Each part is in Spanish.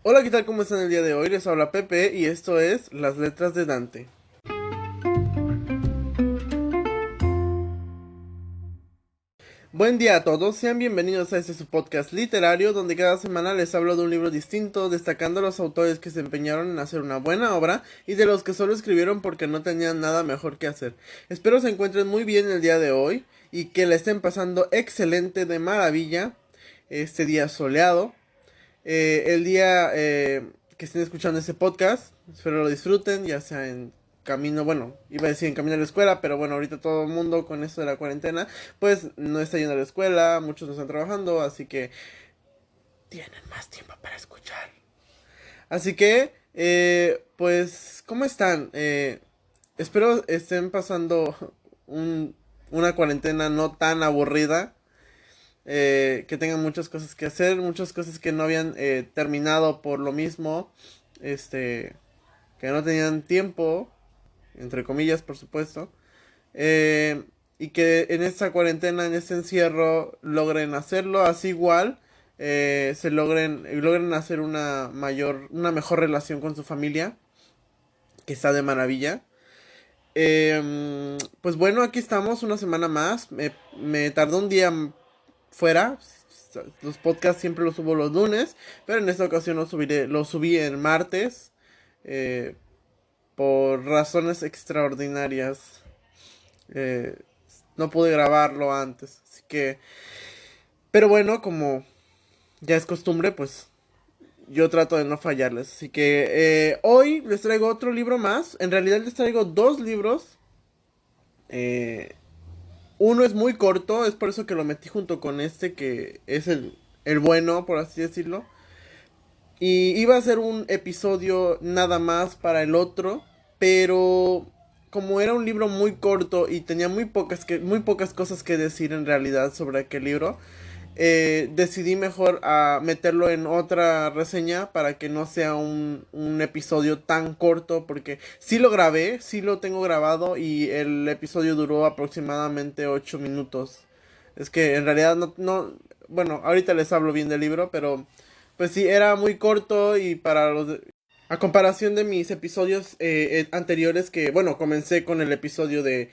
Hola, ¿qué tal? ¿Cómo están el día de hoy? Les habla Pepe y esto es Las Letras de Dante. Buen día a todos, sean bienvenidos a este su podcast literario donde cada semana les hablo de un libro distinto, destacando a los autores que se empeñaron en hacer una buena obra y de los que solo escribieron porque no tenían nada mejor que hacer. Espero se encuentren muy bien el día de hoy y que la estén pasando excelente, de maravilla, este día soleado. El día que estén escuchando este podcast, espero lo disfruten, ya sea en camino, bueno, iba a decir en camino a la escuela, pero bueno, ahorita todo el mundo con esto de la cuarentena, pues no está yendo a la escuela, muchos no están trabajando, así que tienen más tiempo para escuchar. Así que, pues, ¿cómo están? Espero estén pasando un, una cuarentena no tan aburrida, que tengan muchas cosas que hacer, muchas cosas que no habían terminado por lo mismo, este, que no tenían tiempo, entre comillas, por supuesto, eh, y que en esta cuarentena, en este encierro, logren hacerlo así igual, logren hacer una mejor relación con su familia, que está de maravilla. Pues bueno, aquí estamos una semana más. Me tardó un día fuera. Los podcasts siempre los subo los lunes, pero en esta ocasión lo subí el martes, eh, por razones extraordinarias. eh, no pude grabarlo antes, así que, pero bueno, como ya es costumbre, pues yo trato de no fallarles. Así que hoy les traigo otro libro más. En realidad les traigo dos libros. Eh, Uno es muy corto, es por eso que lo metí junto con este, que es el bueno, por así decirlo. Y iba a ser un episodio nada más para el otro, pero como era un libro muy corto y tenía muy pocas cosas que decir en realidad sobre aquel libro, decidí mejor meterlo en otra reseña para que no sea un episodio tan corto, porque sí lo grabé, sí lo tengo grabado y el episodio duró aproximadamente 8 minutos. Es que en realidad bueno, ahorita les hablo bien del libro, pero pues sí, era muy corto y a comparación de mis episodios anteriores, que bueno, comencé con el episodio de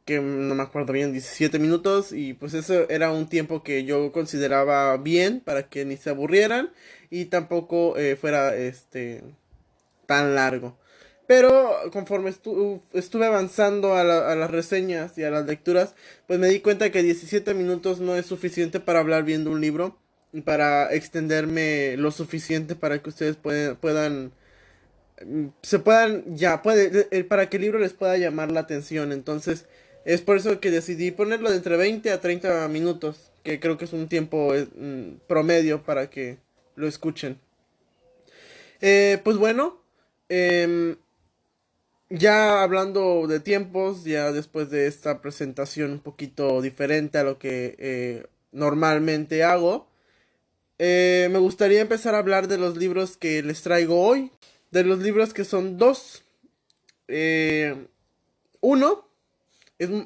que no me acuerdo bien, 17 minutos, y pues eso era un tiempo que yo consideraba bien para que ni se aburrieran y tampoco fuera tan largo. Pero conforme estuve avanzando a las reseñas y a las lecturas, pues me di cuenta que 17 minutos no es suficiente para hablar bien de un libro y para extenderme lo suficiente para que ustedes para que el libro les pueda llamar la atención. Entonces, es por eso que decidí ponerlo de entre 20 a 30 minutos, que creo que es un tiempo promedio para que lo escuchen. Pues bueno, em, ya hablando de tiempos, ya después de esta presentación un poquito diferente a lo que normalmente hago, me gustaría empezar a hablar de los libros que les traigo hoy, de los libros que son dos. Eh, Uno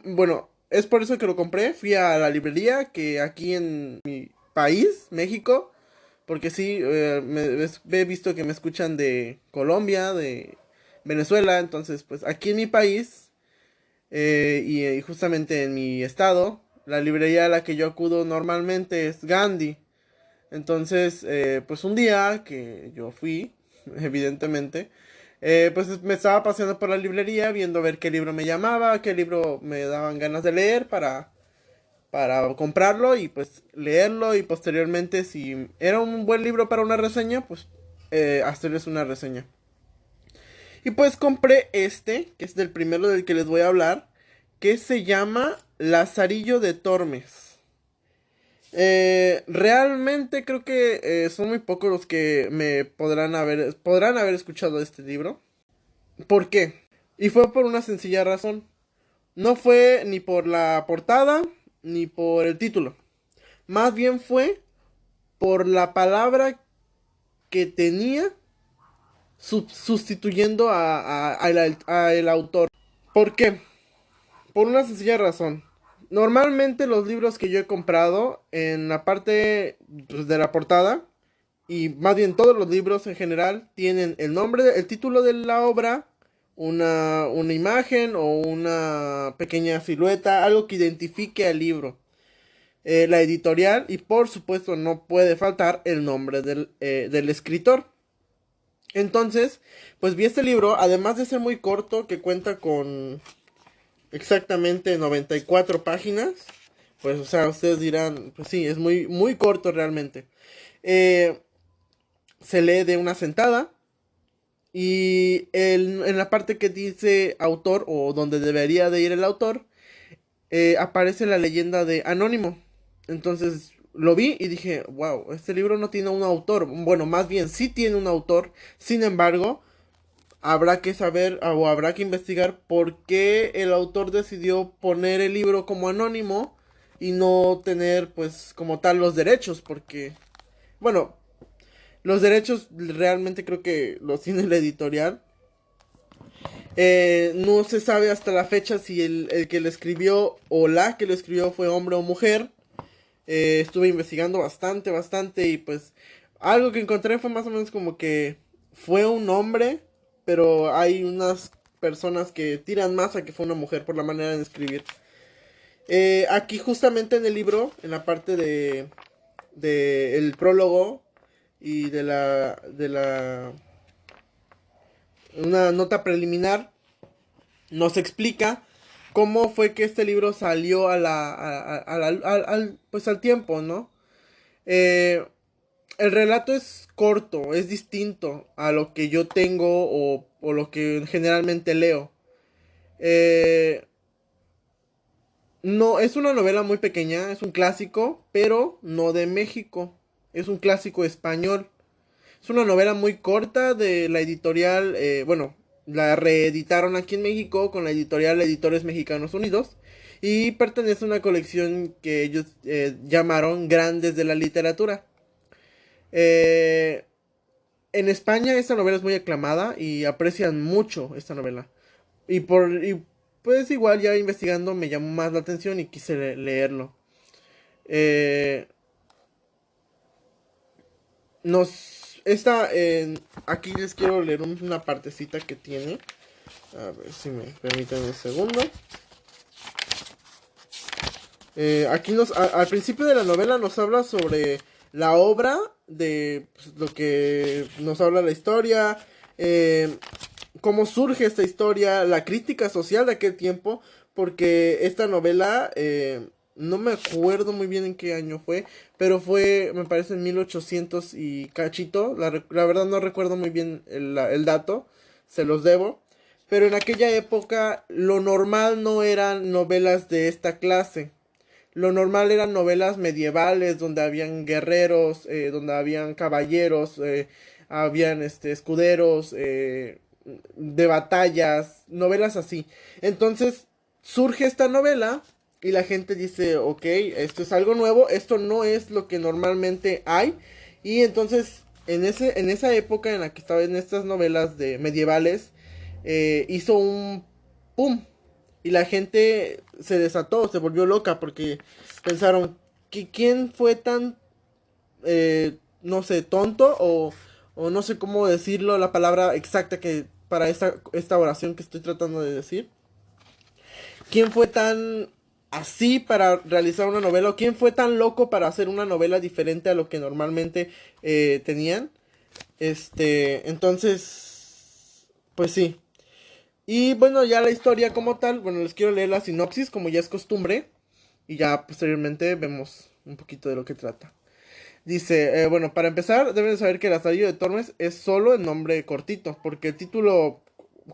bueno, es por eso que lo compré. Fui a la librería que aquí en mi país, México, porque sí, he visto que me escuchan de Colombia, de Venezuela, entonces pues aquí en mi país y justamente en mi estado, la librería a la que yo acudo normalmente es Gandhi. Entonces, pues un día que yo fui, evidentemente, pues me estaba paseando por la librería viendo a ver qué libro me llamaba, qué libro me daban ganas de leer para comprarlo y pues leerlo y posteriormente si era un buen libro para una reseña, pues hacerles una reseña. Y pues compré este, que es del primero del que les voy a hablar, que se llama Lazarillo de Tormes. Realmente creo que son muy pocos los que podrán haber escuchado este libro. ¿Por qué? Y fue por una sencilla razón. No fue ni por la portada ni por el título. Más bien fue por la palabra que tenía sustituyendo a el autor. ¿Por qué? Por una sencilla razón. Normalmente los libros que yo he comprado en la parte pues, de la portada y más bien todos los libros en general tienen el nombre, el título de la obra, una imagen o una pequeña silueta, algo que identifique al libro, la editorial y por supuesto no puede faltar el nombre del escritor. Entonces, pues vi este libro, además de ser muy corto, que cuenta con exactamente 94 páginas. Pues, o sea, ustedes dirán, pues sí, es muy, muy corto realmente. Eh, Se lee de una sentada. Y en la parte que dice autor, o donde debería de ir el autor, aparece la leyenda de Anónimo. Entonces lo vi y dije, wow, este libro no tiene un autor. Bueno, más bien sí tiene un autor. Sin embargo, habrá que saber o habrá que investigar por qué el autor decidió poner el libro como anónimo y no tener pues como tal los derechos, porque bueno, los derechos realmente creo que los tiene la editorial. No se sabe hasta la fecha si el que lo escribió o la que lo escribió fue hombre o mujer. Estuve investigando bastante, bastante y pues algo que encontré fue más o menos como que fue un hombre, pero hay unas personas que tiran más a que fue una mujer por la manera de escribir. Aquí justamente en el libro, en la parte de el prólogo y de la una nota preliminar, nos explica cómo fue que este libro salió pues al tiempo, ¿no? Eh, el relato es corto, es distinto a lo que yo tengo o lo que generalmente leo. Eh, no, es una novela muy pequeña, es un clásico, pero no de México, es un clásico español. Es una novela muy corta de la editorial, bueno, la reeditaron aquí en México con la editorial Editores Mexicanos Unidos y pertenece a una colección que ellos llamaron Grandes de la Literatura. Eh, en España esta novela es muy aclamada y aprecian mucho esta novela. Y pues igual ya investigando me llamó más la atención y quise leerlo. Eh, aquí les quiero leer una partecita que tiene. A ver si me permiten un segundo. Aquí al principio de la novela nos habla sobre la obra, de pues, lo que nos habla la historia, cómo surge esta historia, la crítica social de aquel tiempo, porque esta novela, no me acuerdo muy bien en qué año fue, pero fue, me parece, en 1800 y cachito, la verdad no recuerdo muy bien el dato, se los debo, pero en aquella época lo normal no eran novelas de esta clase. Lo normal eran novelas medievales donde habían guerreros, donde habían caballeros, habían escuderos, de batallas, novelas así. Entonces surge esta novela y la gente dice, ok, esto es algo nuevo, esto no es lo que normalmente hay. Y entonces en esa época en la que estaba en estas novelas de medievales, hizo un ¡pum! Y la gente se desató, se volvió loca porque pensaron que quién fue tan, no sé, tonto o no sé cómo decirlo, la palabra exacta que para esta oración que estoy tratando de decir. ¿Quién fue tan así para realizar una novela? ¿O quién fue tan loco para hacer una novela diferente a lo que normalmente tenían? Entonces, pues sí. Y bueno, ya la historia como tal, bueno, les quiero leer la sinopsis como ya es costumbre y ya posteriormente vemos un poquito de lo que trata. Dice, bueno, para empezar deben saber que el Lazarillo de Tormes es solo el nombre cortito, porque el título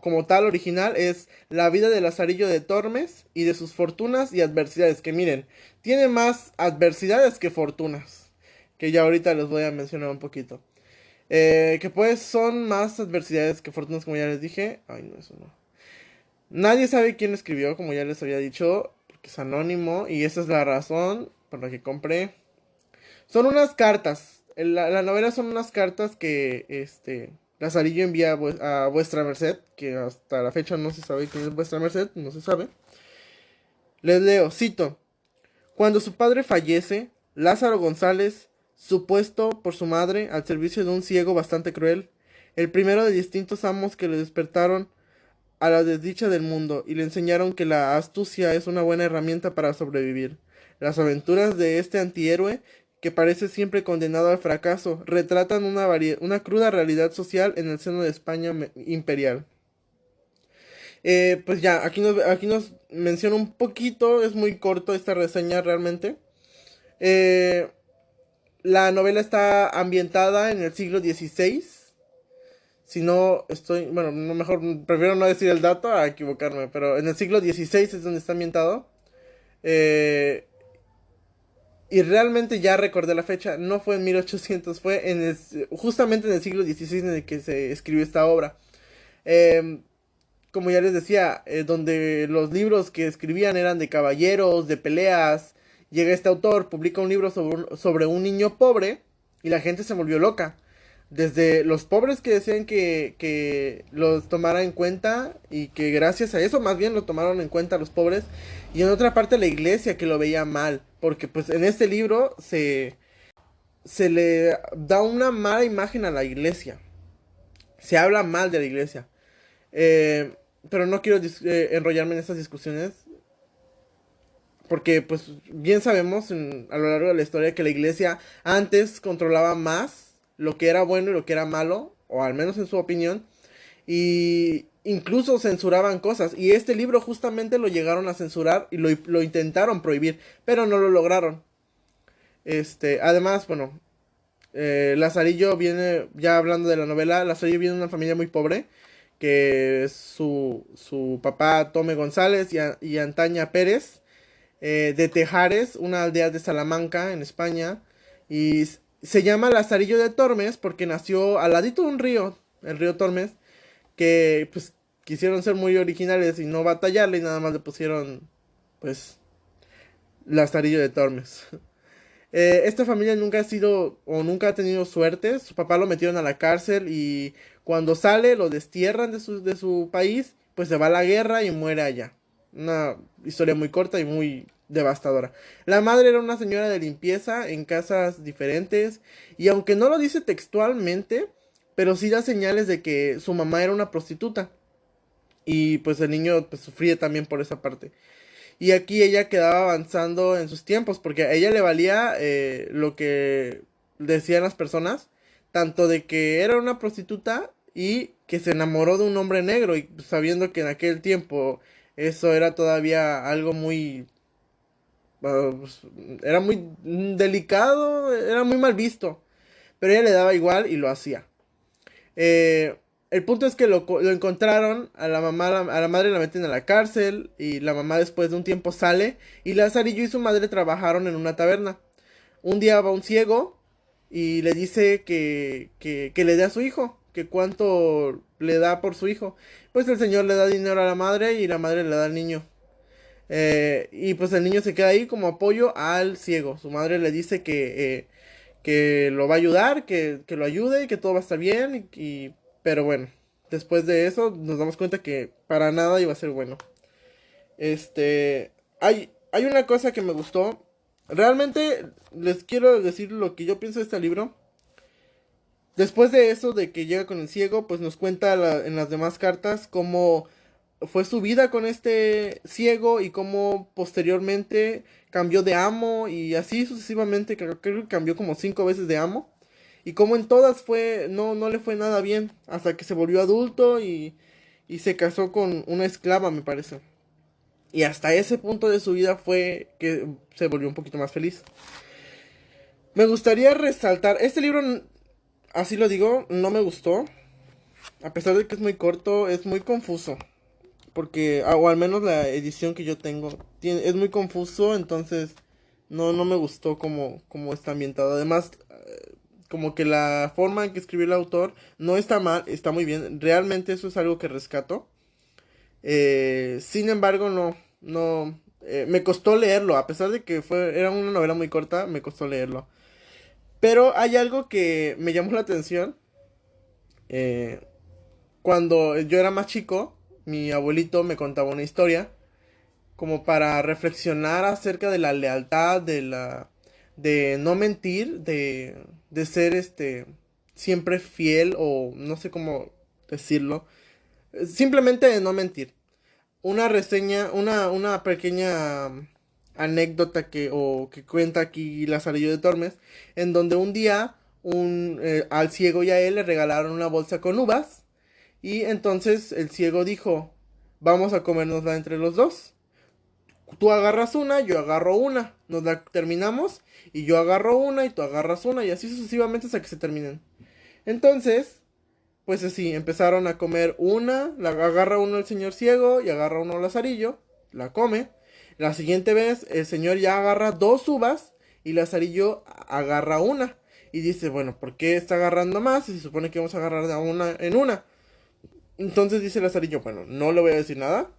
como tal original es La vida de Lazarillo de Tormes y de sus fortunas y adversidades, que miren, tiene más adversidades que fortunas, que ya ahorita les voy a mencionar un poquito. Que pues son más adversidades que fortunas, como ya les dije. Ay, no, eso no. Nadie sabe quién escribió, como ya les había dicho, porque es anónimo y esa es la razón por la que compré. Son unas cartas. La novela son unas cartas que Lazarillo envía a vuestra merced, que hasta la fecha no se sabe quién es vuestra merced, no se sabe. Les leo, cito. Cuando su padre fallece, Lázaro González supuesto por su madre al servicio de un ciego bastante cruel, el primero de distintos amos que le despertaron a la desdicha del mundo y le enseñaron que la astucia es una buena herramienta para sobrevivir. Las aventuras de este antihéroe, que parece siempre condenado al fracaso, retratan una cruda realidad social en el seno de España imperial. Pues ya, aquí nos menciona un poquito, es muy corto esta reseña realmente. Eh, la novela está ambientada en el siglo XVI. Si no estoy, bueno, no, mejor prefiero no decir el dato a equivocarme, pero en el siglo XVI es donde está ambientado. Eh, y realmente ya recordé la fecha, no fue en 1800, fue justamente en el siglo XVI en el que se escribió esta obra. Eh, Como ya les decía, donde los libros que escribían eran de caballeros, de peleas. Llega este autor, publica un libro sobre un niño pobre y la gente se volvió loca. Desde los pobres que decían que los tomara en cuenta y que gracias a eso más bien lo tomaron en cuenta los pobres. Y en otra parte la iglesia que lo veía mal. Porque pues en este libro se le da una mala imagen a la iglesia. Se habla mal de la iglesia. Eh, pero no quiero enrollarme en estas discusiones. Porque pues bien sabemos a lo largo de la historia que la iglesia antes controlaba más lo que era bueno y lo que era malo, o al menos en su opinión, y incluso censuraban cosas. Y este libro justamente lo llegaron a censurar y lo intentaron prohibir, pero no lo lograron. Además, bueno, Lazarillo viene, ya hablando de la novela, Lazarillo viene de una familia muy pobre, que es su papá Tome González y Antaña Pérez, de Tejares, una aldea de Salamanca, en España, y se llama Lazarillo de Tormes porque nació al ladito de un río, el río Tormes, que pues quisieron ser muy originales y no batallarle y nada más le pusieron, pues, Lazarillo de Tormes. Esta familia nunca ha sido o nunca ha tenido suerte. Su papá lo metieron a la cárcel y cuando sale lo destierran de su país, pues se va a la guerra y muere allá. Una historia muy corta y muy devastadora. La madre era una señora de limpieza en casas diferentes y aunque no lo dice textualmente, pero sí da señales de que su mamá era una prostituta y pues el niño pues sufría también por esa parte. Y aquí ella quedaba avanzando en sus tiempos, porque a ella le valía lo que decían las personas, tanto de que era una prostituta y que se enamoró de un hombre negro, y sabiendo que en aquel tiempo eso era todavía algo muy... pues, era muy delicado, era muy mal visto, pero ella le daba igual y lo hacía. Eh, el punto es que lo encontraron, a la mamá, a la madre la meten a la cárcel y la mamá después de un tiempo sale y Lazarillo y su madre trabajaron en una taberna. Un día va un ciego y le dice que le dé a su hijo, que cuánto le da por su hijo. Pues el señor le da dinero a la madre y la madre le da al niño. Y pues el niño se queda ahí como apoyo al ciego. Su madre le dice que lo va a ayudar, que lo ayude, que todo va a estar bien. Pero bueno, después de eso nos damos cuenta que para nada iba a ser bueno. Hay una cosa que me gustó. Realmente les quiero decir lo que yo pienso de este libro. Después de eso, de que llega con el ciego, pues nos cuenta en las demás cartas cómo fue su vida con este ciego y cómo posteriormente cambió de amo y así sucesivamente, creo que cambió como 5 veces de amo. Y como en todas no le fue nada bien, hasta que se volvió adulto y se casó con una esclava, me parece. Y hasta ese punto de su vida fue que se volvió un poquito más feliz. Me gustaría resaltar, este libro, así lo digo, no me gustó. A pesar de que es muy corto, es muy confuso. Porque, o al menos la edición que yo tengo, es muy confuso, entonces no me gustó como está ambientado. Además, como que la forma en que escribió el autor no está mal, está muy bien. Realmente eso es algo que rescato. Sin embargo, me costó leerlo, a pesar de que era una novela muy corta, me costó leerlo. Pero hay algo que me llamó la atención. eh, Cuando yo era más chico, mi abuelito me contaba una historia como para reflexionar acerca de la lealtad, de no mentir, de ser siempre fiel o no sé cómo decirlo, simplemente de no mentir. Una reseña, una pequeña anécdota que cuenta aquí Lazarillo de Tormes, en donde un día al ciego y a él le regalaron una bolsa con uvas y entonces el ciego dijo, vamos a comérnosla entre los dos. Tú agarras una, yo agarro una, nos la terminamos y yo agarro una y tú agarras una y así sucesivamente hasta que se terminen. Entonces, pues así, empezaron a comer una, la agarra uno el señor ciego y agarra uno Lazarillo, la come. La siguiente vez el señor ya agarra dos uvas y Lazarillo agarra una. Y dice, bueno, ¿por qué está agarrando más? Si se supone que vamos a agarrar de una en una. Entonces dice Lazarillo, bueno, no le voy a decir nada.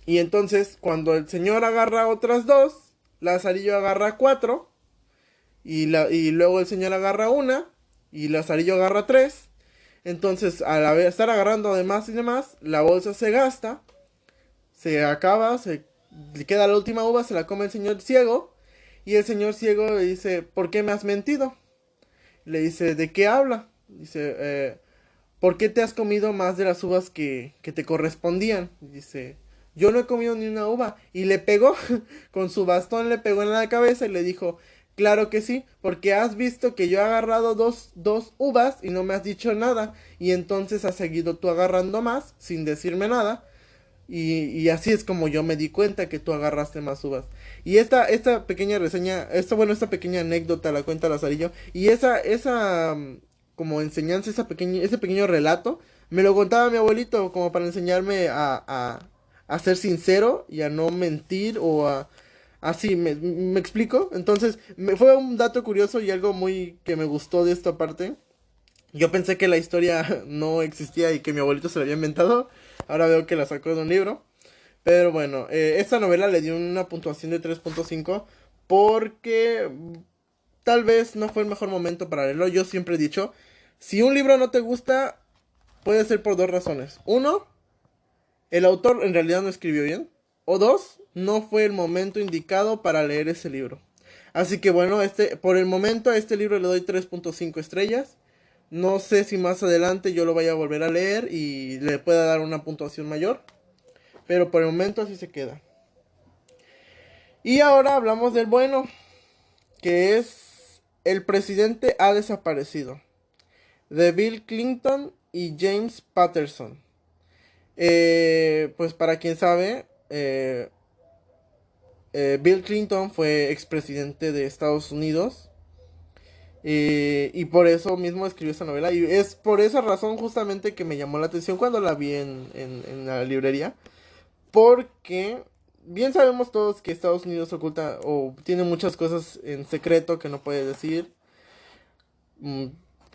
Y entonces cuando el señor agarra otras dos, Lazarillo agarra cuatro. Y luego el señor agarra una. Y Lazarillo agarra tres. Entonces, al estar agarrando de más y demás, la bolsa se gasta, se acaba, se le queda la última uva, se la come el señor ciego. Y el señor ciego le dice, ¿por qué me has mentido? Le dice, ¿de qué habla? Dice, ¿por qué te has comido más de las uvas que te correspondían? Dice, yo no he comido ni una uva. Y le pegó, con su bastón le pegó en la cabeza y le dijo, claro que sí, porque has visto que yo he agarrado dos uvas y no me has dicho nada. Y entonces has seguido tú agarrando más sin decirme nada. Y así es como yo me di cuenta que tú agarraste más uvas. Y esta pequeña reseña, esta pequeña anécdota la cuenta Lazarillo. Y como enseñanza, ese pequeño relato, me lo contaba mi abuelito como para enseñarme a ser sincero y a no mentir o a... Así, me explico. Entonces, fue un dato curioso y algo muy que me gustó de esta parte. Yo pensé que la historia no existía y que mi abuelito se la había inventado. Ahora veo que la sacó de un libro. Pero bueno, esta novela le dio una puntuación de 3.5 porque tal vez no fue el mejor momento para leerlo. Yo siempre he dicho, si un libro no te gusta, puede ser por dos razones. Uno, el autor en realidad no escribió bien. O dos, no fue el momento indicado para leer ese libro. Así que bueno, por el momento a este libro le doy 3.5 estrellas. No sé si más adelante yo lo vaya a volver a leer y le pueda dar una puntuación mayor. Pero por el momento así se queda. Y ahora hablamos del bueno, que es El presidente ha desaparecido, de Bill Clinton y James Patterson. Pues para quien sabe, Bill Clinton fue expresidente de Estados Unidos. Y por eso mismo escribió esta novela. Y es por esa razón justamente que me llamó la atención cuando la vi en la librería. Porque bien sabemos todos que Estados Unidos oculta o tiene muchas cosas en secreto que no puede decir. mm,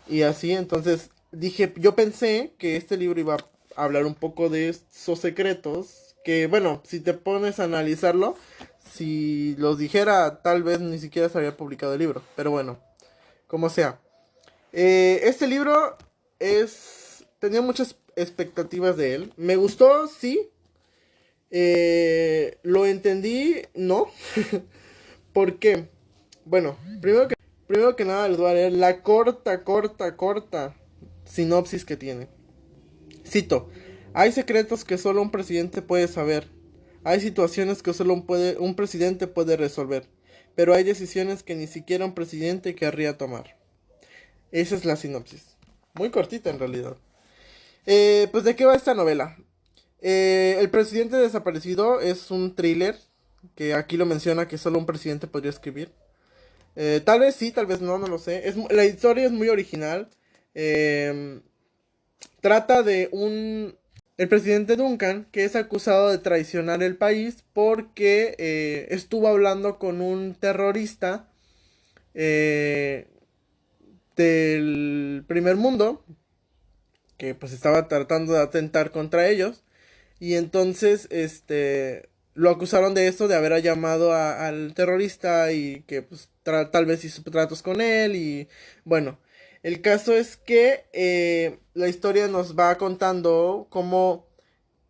y así, entonces dije, yo pensé que este libro iba a hablar un poco de esos secretos. Que bueno, si te pones a analizarlo, si los dijera, tal vez ni siquiera se habría publicado el libro. Pero bueno, como sea. Este libro tenía muchas expectativas de él. Me gustó, sí. Lo entendí, no. ¿Por qué? Bueno, primero que nada les voy a leer la corta sinopsis que tiene. Cito, hay secretos que solo un presidente puede saber. Hay situaciones que solo un presidente puede resolver. Pero hay decisiones que ni siquiera un presidente querría tomar. Esa es la sinopsis. Muy cortita en realidad. Pues ¿de qué va esta novela? El presidente desaparecido es un thriller que aquí lo menciona que solo un presidente podría escribir. Tal vez sí, tal vez no, no lo sé. La historia es muy original. Eh, Trata de el presidente Duncan que es acusado de traicionar el país porque estuvo hablando con un terrorista eh, del primer mundo que pues estaba tratando de atentar contra ellos. Y entonces, lo acusaron de esto, de haber llamado al terrorista y que pues tal vez hizo tratos con él y bueno, el caso es que la historia nos va contando cómo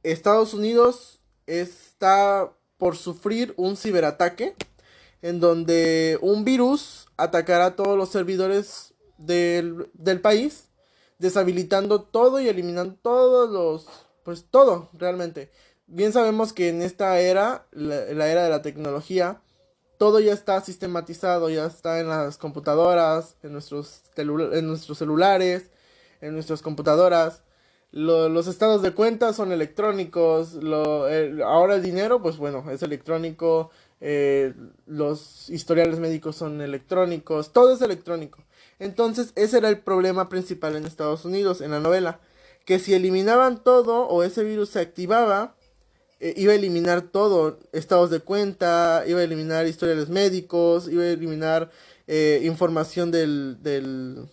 Estados Unidos está por sufrir un ciberataque. en donde un virus atacará a todos los servidores del país, deshabilitando todo y eliminando todos los, pues todo realmente. Bien sabemos que en esta era, la era de la tecnología, todo ya está sistematizado, ya está en las computadoras, en nuestros celulares, en nuestras computadoras. Los estados de cuenta son electrónicos. Ahora el dinero, pues bueno, es electrónico. Los historiales médicos son electrónicos. Todo es electrónico. Entonces, ese era el problema principal en Estados Unidos, en la novela. Que si eliminaban todo o ese virus se activaba, iba a eliminar todo, estados de cuenta, iba a eliminar historiales médicos, iba a eliminar información de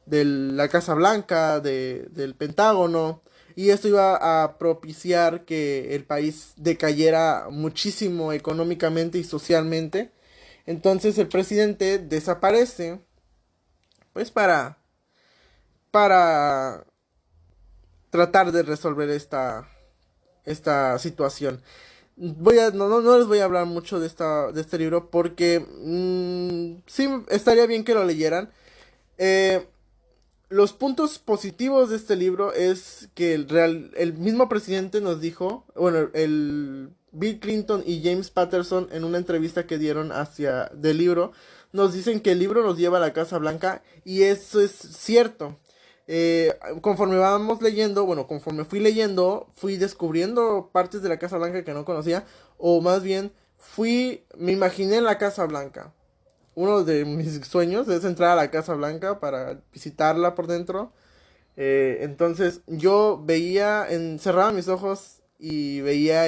la Casa Blanca, del Pentágono, y esto iba a propiciar que el país decayera muchísimo económicamente y socialmente. Entonces el presidente desaparece, pues para tratar de resolver esta situación. No les voy a hablar mucho de este libro porque sí estaría bien que lo leyeran. Eh, los puntos positivos de este libro es que el mismo presidente nos dijo, bueno, el Bill Clinton y James Patterson en una entrevista que dieron del libro, nos dicen que el libro nos lleva a la Casa Blanca y eso es cierto. Conforme vamos leyendo, bueno, conforme fui leyendo, fui descubriendo partes de la Casa Blanca que no conocía, o más bien, me imaginé en la Casa Blanca. Uno de mis sueños es entrar a la Casa Blanca para visitarla por dentro. Entonces yo cerraba mis ojos y veía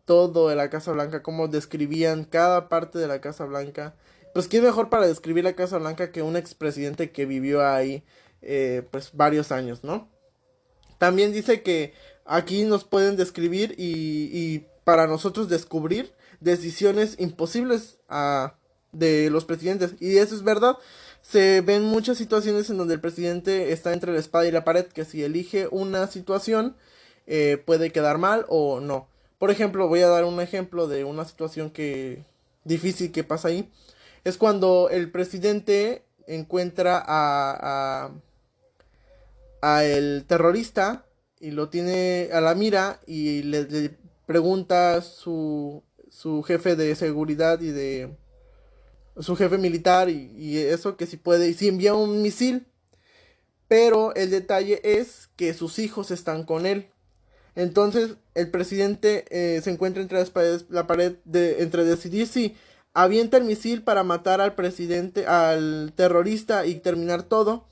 todo de la Casa Blanca, cómo describían cada parte de la Casa Blanca. Pues qué mejor para describir la Casa Blanca que un expresidente que vivió ahí pues varios años, ¿no? También dice que aquí nos pueden describir y para nosotros descubrir decisiones imposibles de los presidentes. Y eso es verdad. Se ven muchas situaciones en donde el presidente está entre la espada y la pared, que si elige una situación puede quedar mal o no. Por ejemplo, voy a dar un ejemplo de una situación difícil que pasa ahí. Es cuando el presidente encuentra a el terrorista y lo tiene a la mira y le pregunta su jefe de seguridad y de su jefe militar y eso que si puede y si envía un misil, pero el detalle es que sus hijos están con él. Entonces el presidente se encuentra entre la pared entre decidir si avienta el misil para matar al terrorista y terminar todo,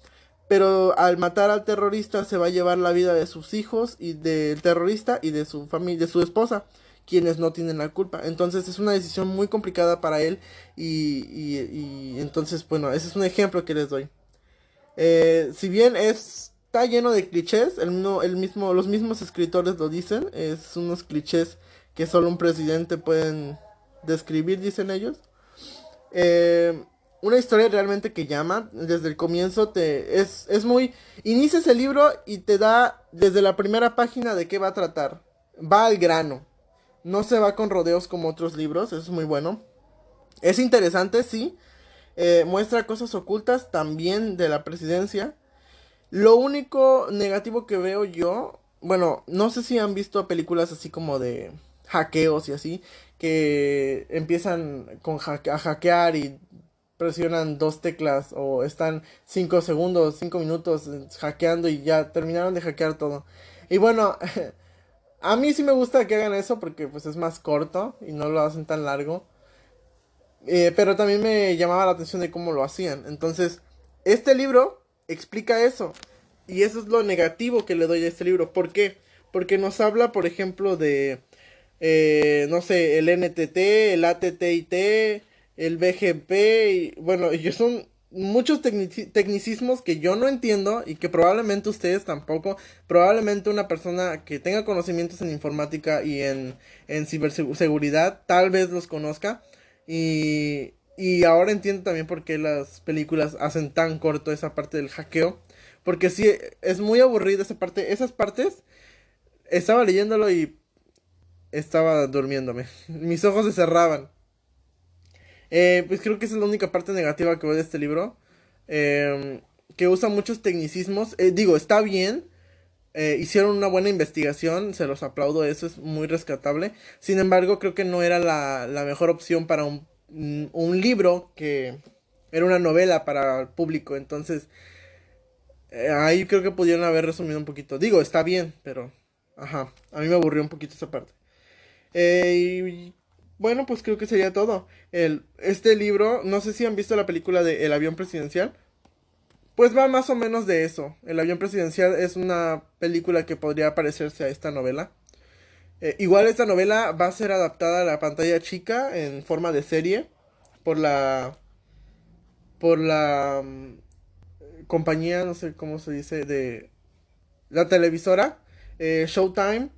pero al matar al terrorista se va a llevar la vida de sus hijos y del terrorista y de su familia, de su esposa, quienes no tienen la culpa. Entonces es una decisión muy complicada para él y entonces, bueno, ese es un ejemplo que les doy. Si bien está lleno de clichés, los mismos escritores lo dicen, es unos clichés que solo un presidente pueden describir, dicen ellos. Eh, una historia realmente que llama desde el comienzo es muy inicias el libro y te da desde la primera página de qué va a tratar, va al grano, no se va con rodeos como otros libros, eso es muy bueno, es interesante, sí. Muestra cosas ocultas también de la presidencia. Lo único negativo que veo yo, bueno, no sé si han visto películas así como de hackeos y así, que empiezan a hackear y presionan dos teclas o están 5 segundos, 5 minutos hackeando y ya terminaron de hackear todo. Y bueno, a mí sí me gusta que hagan eso porque pues es más corto y no lo hacen tan largo. Pero también me llamaba la atención de cómo lo hacían. Entonces, este libro explica eso. Y eso es lo negativo que le doy a este libro. ¿Por qué? Porque nos habla, por ejemplo, no sé, el NTT, el ATTIT, el BGP. Bueno, ellos son muchos tecnicismos que yo no entiendo y que probablemente ustedes tampoco. Probablemente una persona que tenga conocimientos en informática y en ciberseguridad tal vez los conozca. Y ahora entiendo también por qué las películas hacen tan corto esa parte del hackeo. Porque sí, es muy aburrida esa parte. Esas partes, estaba leyéndolo y estaba durmiéndome. Mis ojos se cerraban. Pues creo que esa es la única parte negativa que veo de este libro. Que usa muchos tecnicismos. Digo, está bien. Hicieron una buena investigación, se los aplaudo, eso es muy rescatable. Sin embargo, creo que no era la mejor opción para un libro que era una novela para el público. Entonces, ahí creo que pudieron haber resumido un poquito. Digo, está bien, pero... Ajá, a mí me aburrió un poquito esa parte. Y bueno, pues creo que sería todo. Este libro, no sé si han visto la película de El avión presidencial. Pues va más o menos de eso. El avión presidencial es una película que podría parecerse a esta novela. Igual esta novela va a ser adaptada a la pantalla chica en forma de serie por la compañía, no sé cómo se dice, de la televisora Showtime.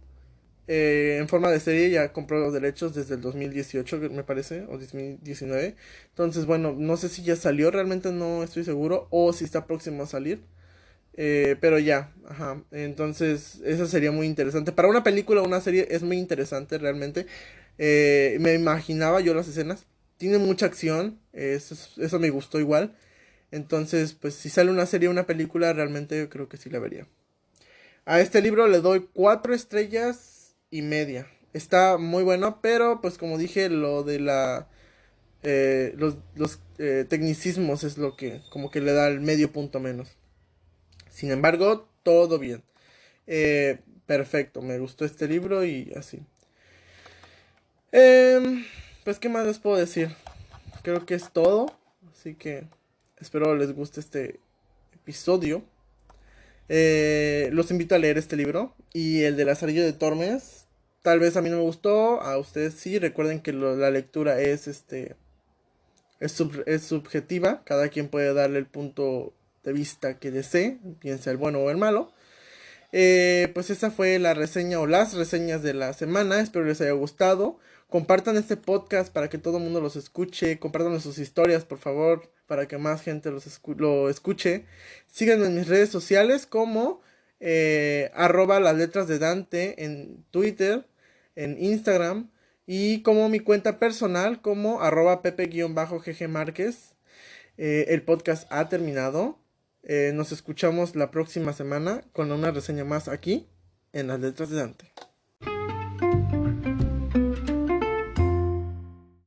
En forma de serie ya compró los derechos desde el 2018, me parece, o 2019. Entonces, bueno, no sé si ya salió, realmente no estoy seguro, o si está próximo a salir. Pero ya, ajá. Entonces, eso sería muy interesante. Para una película o una serie es muy interesante realmente. Me imaginaba yo las escenas. Tiene mucha acción. Eso me gustó igual. Entonces, pues si sale una serie o una película, realmente yo creo que sí la vería. A este libro le doy 4 estrellas y media. Está muy bueno, pero pues como dije, lo de los tecnicismos es lo que como que le da el medio punto menos. Sin embargo, todo bien. Perfecto, me gustó este libro y así. Pues, ¿qué más les puedo decir? Creo que es todo. Así que espero les guste este episodio. Los invito a leer este libro. Y el de Lazarillo de Tormes. Tal vez a mí no me gustó. A ustedes sí. Recuerden que la lectura es subjetiva. Cada quien puede darle el punto de vista que desee. Piense el bueno o el malo. Pues esa fue la reseña o las reseñas de la semana. Espero les haya gustado. Compartan este podcast para que todo el mundo los escuche. Compartan sus historias, por favor, para que más gente lo escuche. Síganme en mis redes sociales como arroba las letras de Dante en Twitter, en Instagram. Y como mi cuenta personal como arroba pepe-gg Márquez. El podcast ha terminado. Nos escuchamos la próxima semana con una reseña más aquí en las letras de Dante.